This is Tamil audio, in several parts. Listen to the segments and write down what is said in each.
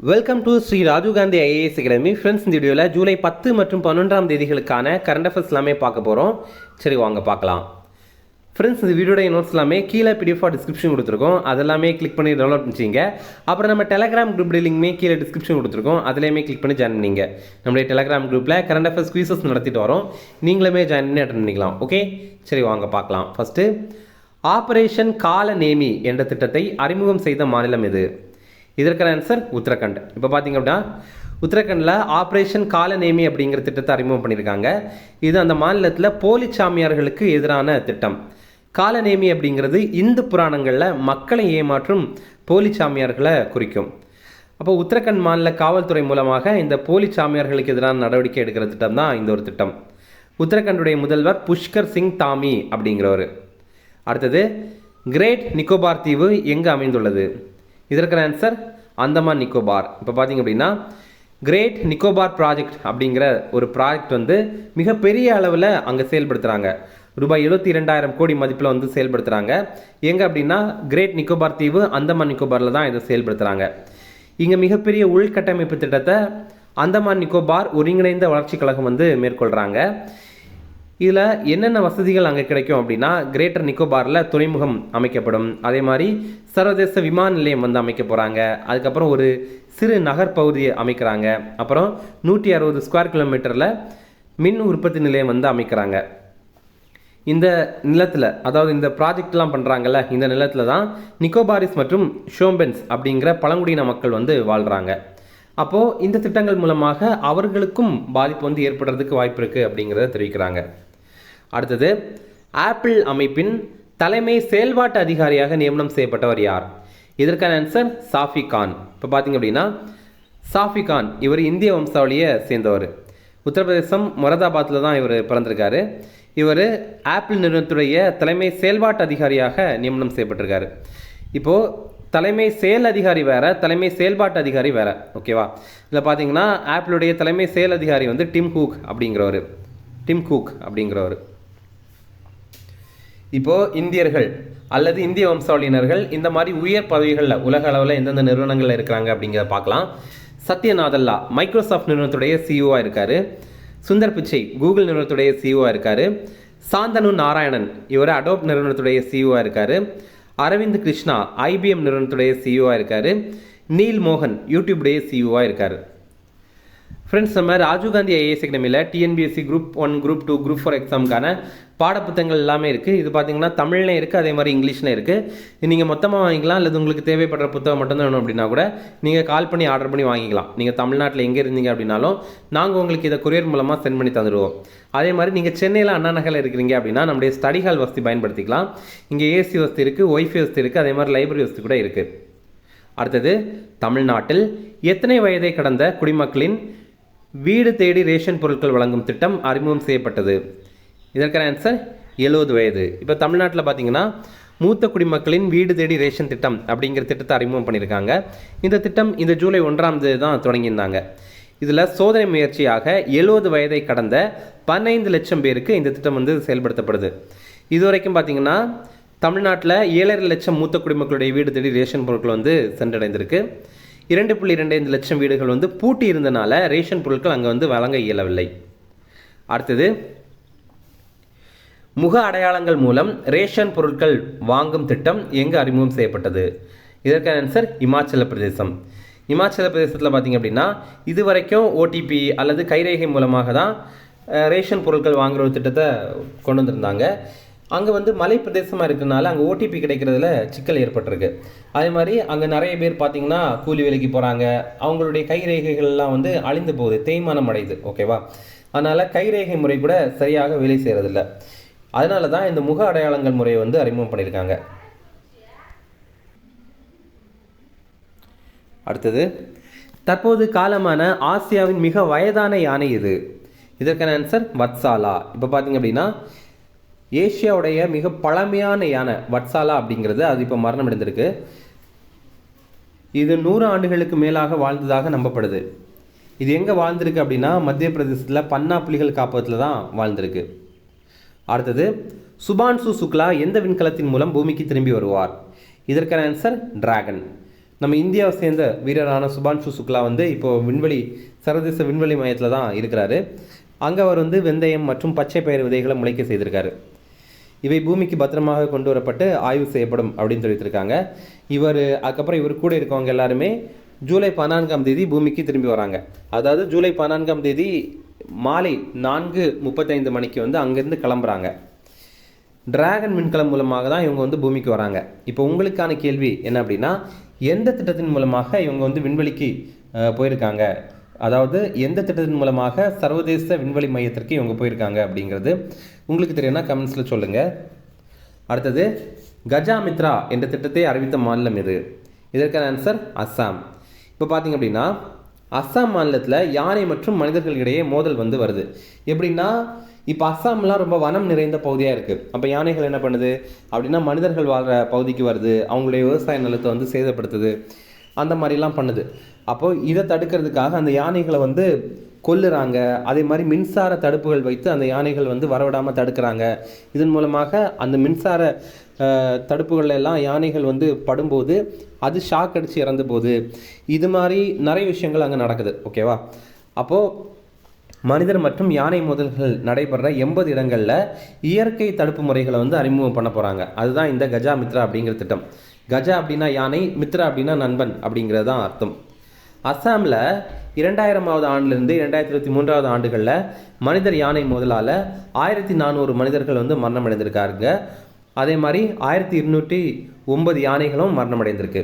Welcome to Shri Rajiv Gandhi IAS Academy. Friends, இந்த வீடியோவில் ஜூலை 10 மற்றும் 11ஆம் தேதிகளுக்கான கரண்ட் அஃபேர்ஸ் எல்லாமே பார்க்க போகிறோம். சரி, வாங்க பார்க்கலாம். ஃப்ரெண்ட்ஸ், இந்த வீடியோடைய நோட்ஸ் எல்லாமே கீழே PDF டிஸ்கிரிப்ஷன் கொடுத்துருக்கோம். அதெல்லாமே கிளிக் பண்ணி டவுன்லோட் பண்ணிச்சிங்க. அப்புறம் நம்ம டெலகிராம் குரூப் லிங்க்மே கீழே டிஸ்கிரிப்ஷன் கொடுத்துருக்கோம். அதிலேயுமே கிளிக் பண்ணி ஜாயின் பண்ணிங்க. நம்மளுடைய டெலகிராம் குரூப்பில் கரண்ட் அஃபேர்ஸ் குவிசஸ் நடத்திட்டு வரோம். நீங்களுமே ஜாயின் பண்ணி அட்டன் பண்ணிக்கலாம். ஓகே, சரி வாங்க பார்க்கலாம். ஃபஸ்ட்டு, ஆபரேஷன் கால நேமி என்ற திட்டத்தை அறிமுகம் செய்த மாநிலம் எது? இதற்கான ஆன்சர் உத்தரகண்ட். இப்போ பார்த்தீங்க அப்படின்னா உத்தரகண்டில் ஆப்ரேஷன் காலநேமி அப்படிங்கிற திட்டத்தை அறிமுகம் பண்ணியிருக்காங்க. இது அந்த மாநிலத்தில் போலி சாமியார்களுக்கு எதிரான திட்டம். காலநேமி அப்படிங்கிறது இந்து புராணங்களில் மக்களை ஏமாற்றும் போலி சாமியார்களை குறிக்கும். அப்போ உத்தரகண்ட் மாநில காவல்துறை மூலமாக இந்த போலி சாமியார்களுக்கு எதிரான நடவடிக்கை எடுக்கிற திட்டம் தான் இந்த ஒரு திட்டம். உத்தரகண்டுடைய முதல்வர் புஷ்கர் சிங் தாமி அப்படிங்கிறவர். அடுத்தது, கிரேட் நிக்கோபார் தீவு எங்கு அமைந்துள்ளது? இதற்கான ஆன்சர் அந்தமான் நிக்கோபார். இப்போ பார்த்தீங்க அப்படின்னா கிரேட் நிக்கோபார் ப்ராஜெக்ட் அப்படிங்கிற ஒரு ப்ராஜெக்ட் வந்து மிகப்பெரிய அளவில் அங்கே செயல்படுத்துகிறாங்க. ரூபாய் 72,000 கோடி மதிப்பில் வந்து செயல்படுத்துகிறாங்க. எங்கே அப்படின்னா கிரேட் நிக்கோபார் தீவு அந்தமான் நிக்கோபாரில் தான் இதை செயல்படுத்துகிறாங்க. இங்கே மிகப்பெரிய உள்கட்டமைப்பு திட்டத்தை அந்தமான் நிக்கோபார் ஒருங்கிணைந்த வளர்ச்சி கழகம் வந்து மேற்கொள்கிறாங்க. இதில் என்னென்ன வசதிகள் அங்கே கிடைக்கும் அப்படின்னா, கிரேட்டர் நிக்கோபாரில் துறைமுகம் அமைக்கப்படும். அதே மாதிரி சர்வதேச விமான நிலையம் வந்து அமைக்க போகிறாங்க. அதுக்கப்புறம் ஒரு சிறு நகர்பகுதியை அமைக்கிறாங்க. அப்புறம் 160 ஸ்கொயர் கிலோமீட்டரில் மின் உற்பத்தி நிலையம் வந்து அமைக்கிறாங்க. இந்த நிலத்தில், அதாவது இந்த ப்ராஜெக்ட்லாம் பண்ணுறாங்கல்ல, இந்த நிலத்தில் தான் நிக்கோபாரிஸ் மற்றும் ஷோம்பென்ஸ் அப்படிங்கிற பழங்குடியின மக்கள் வந்து வாழ்கிறாங்க. அப்போது இந்த திட்டங்கள் மூலமாக அவர்களுக்கும் பாதிப்பு வந்து ஏற்படுறதுக்கு வாய்ப்பு இருக்குது அப்படிங்கிறத தெரிவிக்கிறாங்க. அடுத்தது, ஆப்பிள் அமைப்பின் தலைமை செயல்பாட்டு அதிகாரியாக நியமனம் செய்யப்பட்டவர் யார்? இதற்கான ஆன்சர் சாஃபி கான். இப்போ பார்த்தீங்க அப்படின்னா சாஃபி கான் இவர் இந்திய வம்சாவளியை சேர்ந்தவர். உத்தரப்பிரதேசம் மொரதாபாத்தில் தான் இவர் பிறந்திருக்காரு. இவர் ஆப்பிள் நிறுவனத்துடைய தலைமை செயல்பாட்டு அதிகாரியாக நியமனம் செய்யப்பட்டிருக்காரு. இப்போது தலைமை செயல் அதிகாரி வேற, தலைமை செயல்பாட்டு அதிகாரி வேற. ஓகேவா? இதில் பார்த்தீங்கன்னா ஆப்பிளுடைய தலைமை செயல் அதிகாரி வந்து டிம் குக் அப்படிங்கிறவர். இப்போது இந்தியர்கள் அல்லது இந்திய வம்சாவளியினர்கள் இந்த மாதிரி உயர் பதவிகளில் உலக அளவில் எந்தெந்த நிறுவனங்களில் இருக்கிறாங்க அப்படிங்கிறத பார்க்கலாம். சத்யநாதல்லா மைக்ரோசாஃப்ட் நிறுவனத்துடைய சிஇஓவாக இருக்கார். சுந்தர் பிச்சை கூகுள் நிறுவனத்துடைய சிஇஓவாக இருக்கார். சாந்தனு நாராயணன் இவர் அடோப் நிறுவனத்துடைய சிஇஓவாக இருக்கார். அரவிந்த் கிருஷ்ணா IBM நிறுவனத்துடைய சிஇஓவாக இருக்கார். நீல் மோகன் யூடியூபுடைய சிஇஓவாக இருக்கார். ஃப்ரெண்ட்ஸ், நம்ம ராஜீவ் காந்தி ஐஏஎஸ் அகாடமியில் TNPSC Group 1, Group 2, Group 4 எக்ஸாமுக்கான பாடப்புத்தகங்கள் எல்லாமே இருக்குது. இது பார்த்தீங்கன்னா தமிழ்லையும் இருக்குது, அதே மாதிரி இங்கிலீஷ்லையும் இருக்குது. நீங்கள் மொத்தமாக வாங்கிக்கலாம், அல்லது உங்களுக்கு தேவைப்படுற புத்தகம் மட்டும்தான் வேணும் அப்படின்னா கூட நீங்கள் கால் பண்ணி ஆர்டர் பண்ணி வாங்கிக்கலாம். நீங்கள் தமிழ்நாட்டில் எங்கே இருந்தீங்க அப்படின்னாலும் நாங்கள் உங்களுக்கு இதை கொரியர் மூலமாக சென்ட் பண்ணி தந்துடுவோம். அதே மாதிரி நீங்கள் சென்னையில் அண்ணா நகரில் இருக்கிறீங்க அப்படின்னா நம்முடைய ஸ்டடி ஹால் வசதி பயன்படுத்திக்கலாம். இங்கே AC வசதி இருக்குது, ஒய்ஃபை வசதி இருக்குது, அதே மாதிரி லைப்ரரி வசதி கூட இருக்குது. அடுத்தது, தமிழ்நாட்டில் எத்தனை வயதை கடந்த குடிமக்களின் வீடு தேடி ரேஷன் பொருட்கள் வழங்கும் திட்டம் அறிமுகம் செய்யப்பட்டது? இதற்கான ஆன்சர் 70 வயது. இப்போ தமிழ்நாட்டில் பார்த்தீங்கன்னா மூத்த குடிமக்களின் வீடு தேடி ரேஷன் திட்டம் அப்படிங்கிற திட்டத்தை அறிமுகம் பண்ணியிருக்காங்க. இந்த திட்டம் இந்த ஜூலை 1ஆம் தேதி தான் தொடங்கியிருந்தாங்க. இதில் சோதனை முயற்சியாக 70 வயதை கடந்த 15 லட்சம் பேருக்கு இந்த திட்டம் வந்து செயல்படுத்தப்படுது. இதுவரைக்கும் பார்த்தீங்கன்னா தமிழ்நாட்டில் 7.5 லட்சம் மூத்த குடிமக்களுடைய வீடு தேடி ரேஷன் பொருட்கள் வந்து சென்றடைந்திருக்கு. 2.25 லட்சம் வீடுகள் வந்து பூட்டி இருந்தனால ரேஷன் பொருட்கள் அங்கே வந்து வழங்க இயலவில்லை. அடுத்தது, முக அடையாளங்கள் மூலம் ரேஷன் பொருட்கள் வாங்கும் திட்டம் எங்கு அறிமுகம் செய்யப்பட்டது? இதற்கான ஆன்சர் இமாச்சல பிரதேசம். இமாச்சல பிரதேசத்தில் பார்த்தீங்க அப்படின்னா இதுவரைக்கும் OTP அல்லது கைரேகை மூலமாக தான் ரேஷன் பொருட்கள் வாங்குகிற ஒரு திட்டத்தை கொண்டு வந்திருந்தாங்க. அங்கே வந்து மலை பிரதேசமாக இருக்கிறதுனால அங்கே OTP கிடைக்கிறதுல சிக்கல் ஏற்பட்டிருக்கு. அதே மாதிரி அங்கே நிறைய பேர் பார்த்தீங்கன்னா கூலி வேலைக்கு போகிறாங்க. அவங்களுடைய கைரேகைகள்லாம் வந்து அழிந்து போகுது, தேய்மானம் அடையுது. ஓகேவா? அதனால் கைரேகை முறை கூட சரியாக வேலை செய்கிறதில்ல. அதனால தான் இந்த முக அடையாளங்கள் முறையை வந்து அறிமுகம் பண்ணியிருக்காங்க. அடுத்தது, தற்போது காலமான ஆசியாவின் மிக வயதான யானை இது? இதற்கான ஆன்சர் வத்சாலா. இப்போ பார்த்தீங்க அப்படின்னா ஏஷியாவுடைய மிக பழமையான யானை வட்சாலா அப்படிங்கிறது அது இப்போ மரணம் அடைந்திருக்கு. இது 100 ஆண்டுகளுக்கு மேலாக வாழ்ந்ததாக நம்பப்படுது. இது எங்கே வாழ்ந்திருக்கு அப்படின்னா மத்திய பிரதேசத்தில் பன்னா புலிகள் காப்பகத்தில் தான் வாழ்ந்திருக்கு. அடுத்தது, சுபான்சு சுக்லா எந்த விண்கலத்தின் மூலம் பூமிக்கு திரும்பி வருவார்? இதற்கான ஆன்சர் டிராகன். நம்ம இந்தியாவை சேர்ந்த வீரரான சுபான்ஷு சுக்லா வந்து இப்போது சர்வதேச விண்வெளி மையத்தில் தான் இருக்கிறாரு. அங்கே அவர் வந்து வெந்தயம் மற்றும் பச்சை பயிர் விதைகளை முளைக்க செய்திருக்காரு. இவை பூமிக்கு பத்திரமாக கொண்டு வரப்பட்டு ஆய்வு செய்யப்படும் அப்படின்னு தெரிவித்திருக்காங்க. அதுக்கப்புறம் இவர் கூட இருக்கவங்க எல்லாருமே ஜூலை 14ஆம் தேதி பூமிக்கு திரும்பி வராங்க. அதாவது ஜூலை 14ஆம் தேதி மாலை 4:35 மணிக்கு வந்து அங்கேருந்து கிளம்புறாங்க. டிராகன் விண்கலம் மூலமாக தான் இவங்க வந்து பூமிக்கு வராங்க. இப்போ உங்களுக்கான கேள்வி என்ன அப்படின்னா, எந்த திட்டத்தின் மூலமாக இவங்க வந்து விண்வெளிக்கு போயிருக்காங்க, அதாவது எந்த திட்டத்தின் மூலமாக சர்வதேச விண்வெளி மையத்திற்கு இவங்க போயிருக்காங்க அப்படிங்கிறது உங்களுக்கு தெரியும்னா கமெண்ட்ஸில் சொல்லுங்கள். அடுத்தது, கஜாமித்ரா என்ற திட்டத்தை அறிவித்த மாநிலம் எது? இதற்கான ஆன்சர் அஸ்ஸாம். இப்போ பார்த்தீங்க அப்படின்னா அஸ்ஸாம் மாநிலத்தில் யானை மற்றும் மனிதர்களிடையே மோதல் வந்து வருது. எப்படின்னா, இப்போ அஸ்ஸாம்லாம் ரொம்ப வனம் நிறைந்த பகுதியாக இருக்குது. அப்போ யானைகள் என்ன பண்ணுது அப்படின்னா, மனிதர்கள் வாழ்கிற பகுதிக்கு வருது, அவங்களுடைய விவசாய நிலத்தை வந்து சேதப்படுத்துது, அந்த மாதிரிலாம் பண்ணுது. அப்போது இதை தடுக்கிறதுக்காக அந்த யானைகளை வந்து கொல்லுறாங்க. அதே மாதிரி மின்சார தடுப்புகள் வைத்து அந்த யானைகள் வந்து வரவிடாமல் தடுக்கிறாங்க. இதன் மூலமாக அந்த மின்சார தடுப்புகள் எல்லாம் யானைகள் வந்து படும்போது அது ஷாக் அடித்து இறந்து போகுது. இது மாதிரி நிறைய விஷயங்கள் அங்கே நடக்குது. ஓகேவா? அப்போது மனிதர் மற்றும் யானை மோதல்கள் நடைபெற 80 இடங்களில் இயற்கை தடுப்பு முறைகளை வந்து அறிமுகம் பண்ண போகிறாங்க. அதுதான் இந்த கஜா மித்ரா அப்படிங்கிற திட்டம். கஜா அப்படின்னா யானை, மித்ரா அப்படின்னா நண்பன் அப்படிங்கிறது தான் அர்த்தம். அஸ்ஸாமில் 2000ஆவது ஆண்டிலிருந்து 2023ஆவது ஆண்டுகளில் மனிதர் யானை மோதலால் 1400 மனிதர்கள் வந்து மரணமடைந்திருக்காருங்க. அதே மாதிரி 1209 யானைகளும் மரணமடைந்திருக்கு.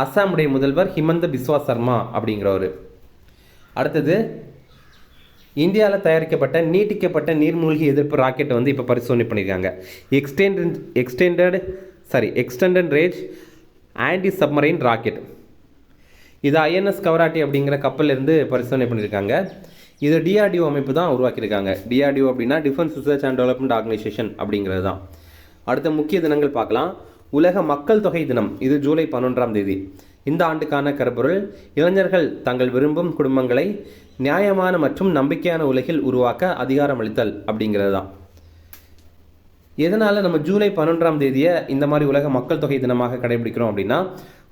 அஸ்ஸாமுடைய முதல்வர் ஹிமந்த பிஸ்வா சர்மா அப்படிங்கிறவர். அடுத்தது, இந்தியாவில் தயாரிக்கப்பட்ட நீட்டிக்கப்பட்ட நீர்மூழ்கி எதிர்ப்பு ராக்கெட்டை வந்து இப்போ பரிசோதனை பண்ணியிருக்காங்க. Extended range anti submarine rocket. இது ஐஎன்எஸ் கவராட்டி அப்படிங்கிற கப்பலிருந்து பரிசோதனை பண்ணியிருக்காங்க. இது டிஆர்டிஓ அமைப்பு தான் உருவாக்கியிருக்காங்க. டிஆர்டிஓ அப்படின்னா defence research and development organisation அப்படிங்கிறது தான். அடுத்த முக்கிய தினங்கள் பார்க்கலாம். உலக மக்கள் தொகை தினம், இது ஜூலை 11ஆம் தேதி. இந்த ஆண்டுக்கான கருப்பொருள், இளைஞர்கள் தங்கள் விரும்பும் குடும்பங்களை நியாயமான மற்றும் நம்பிக்கையான உலகில் உருவாக்க அதிகாரம் அளித்தல் அப்படிங்கிறது தான். எதனால் நம்ம ஜூலை 11ஆம் தேதியை இந்த மாதிரி உலக மக்கள் தொகை தினமாக கடைபிடிக்கிறோம் அப்படின்னா,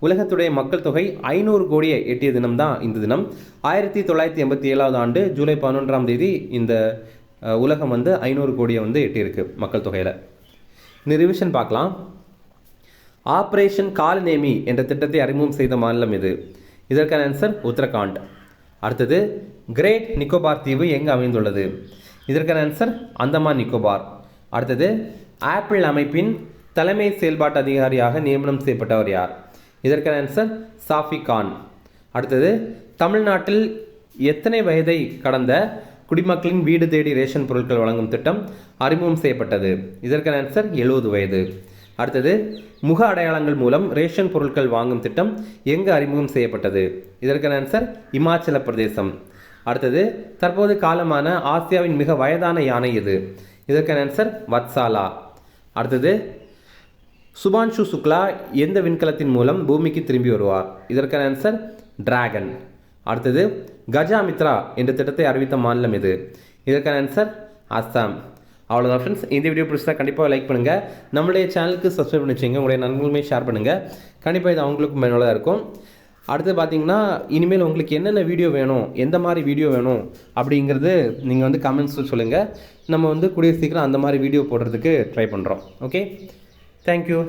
உலகத்துடைய மக்கள் தொகை 500 கோடியை எட்டிய தினம் தான் இந்த தினம். 1987ஆவது ஆண்டு ஜூலை 11ஆம் தேதி இந்த உலகம் வந்து 500 கோடியை வந்து எட்டியிருக்கு மக்கள் தொகையில். இந்த ரிவிஷன் பார்க்கலாம். ஆப்ரேஷன் காலநேமி என்ற திட்டத்தை அறிமுகம் செய்த மாநிலம் இது? இதற்கான ஆன்சர் உத்தரகாண்ட். அடுத்தது, கிரேட் நிக்கோபார் தீவு எங்கு அமைந்துள்ளது? இதற்கான ஆன்சர் அந்தமான் நிக்கோபார். அடுத்தது, ஆப்பிள் அமைப்பின் தலைமை செயல்பாட்டு அதிகாரியாக நியமனம் செய்யப்பட்டவர் யார்? இதற்கான ஆன்சர் சாஃபி கான். அடுத்தது, தமிழ்நாட்டில் எத்தனை வயதை கடந்த குடிமக்களின் வீடு தேடி ரேஷன் பொருட்கள் வழங்கும் திட்டம் அறிமுகம் செய்யப்பட்டது? இதற்கான ஆன்சர் 70 வயது. அடுத்தது, முக அடையாளங்கள் மூலம் ரேஷன் பொருட்கள் வாங்கும் திட்டம் எங்கு அறிமுகம் செய்யப்பட்டது? இதற்கான ஆன்சர் இமாச்சல பிரதேசம். அடுத்தது, தற்போது காலமான ஆசியாவின் மிக வயதான யானை எது? இதற்கான ஆன்சர் வத்சாலா. அடுத்தது, சுபான்ஷு சுக்லா எந்த விண்கலத்தின் மூலம் பூமிக்கு திரும்பி வருவார்? இதற்கான ஆன்சர் டிராகன். அடுத்தது, கஜாமித்ரா என்ற திட்டத்தை அறிவித்த மாநிலம் எது? இதற்கான ஆன்சர் அஸ்ஸாம். அவ்வளோதான் ஃப்ரெண்ட்ஸ். இந்த வீடியோ பிடிச்சா கண்டிப்பாக லைக் பண்ணுங்கள். நம்மளுடைய சேனலுக்கு சப்ஸ்கிரைப் பண்ணி வச்சுங்க. உங்களுடைய நண்பர்களுமே ஷேர் பண்ணுங்கள். கண்டிப்பாக இது அவங்களுக்கும் பயனுள்ளதாக இருக்கும். அடுத்து பார்த்தீங்கன்னா, இனிமேல் உங்களுக்கு என்னென்ன வீடியோ வேணும், எந்த மாதிரி வீடியோ வேணும் அப்படிங்கிறது நீங்கள் வந்து கமெண்ட்ஸில் சொல்லுங்கள். நம்ம வந்து கூடிய சீக்கிரம் அந்த மாதிரி வீடியோ போடுறதுக்கு ட்ரை பண்ணுறோம். Okay, thank you.